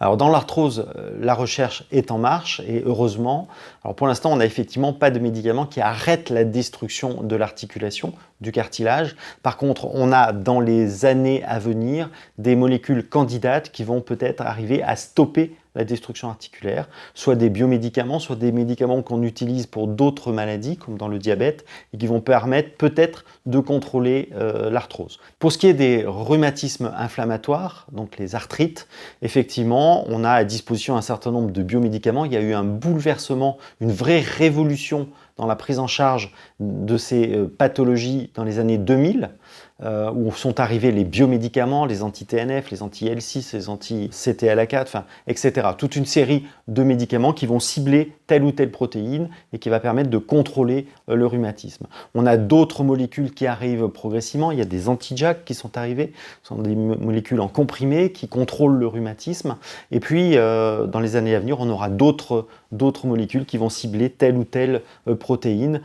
Alors dans l'arthrose, la recherche est en marche et heureusement. Alors pour l'instant, on n'a effectivement pas de médicaments qui arrêtent la destruction de l'articulation, du cartilage. Par contre, on a dans les années à venir des molécules candidates qui vont peut-être arriver à stopper la destruction articulaire, soit des biomédicaments, soit des médicaments qu'on utilise pour d'autres maladies, comme dans le diabète, et qui vont permettre peut-être de contrôler l'arthrose. Pour ce qui est des rhumatismes inflammatoires, donc les arthrites, effectivement, on a à disposition un certain nombre de biomédicaments. Il y a eu un bouleversement, une vraie révolution dans la prise en charge de ces pathologies dans les années 2000, où sont arrivés les biomédicaments, les anti-TNF, les anti-L6, les anti-CTLA4, enfin, etc. Toute une série de médicaments qui vont cibler telle ou telle protéine et qui va permettre de contrôler le rhumatisme. On a d'autres molécules qui arrivent progressivement. Il y a des anti-JAK qui sont arrivés. Ce sont des molécules en comprimé qui contrôlent le rhumatisme. Et puis, dans les années à venir, on aura d'autres molécules qui vont cibler telle ou telle protéine.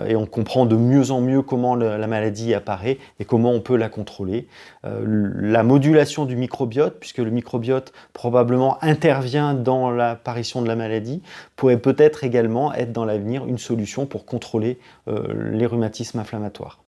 Et on comprend de mieux en mieux comment la maladie apparaît et comment on peut la contrôler. La modulation du microbiote, puisque le microbiote probablement intervient dans l'apparition de la maladie, pourrait peut-être également être dans l'avenir une solution pour contrôler les rhumatismes inflammatoires.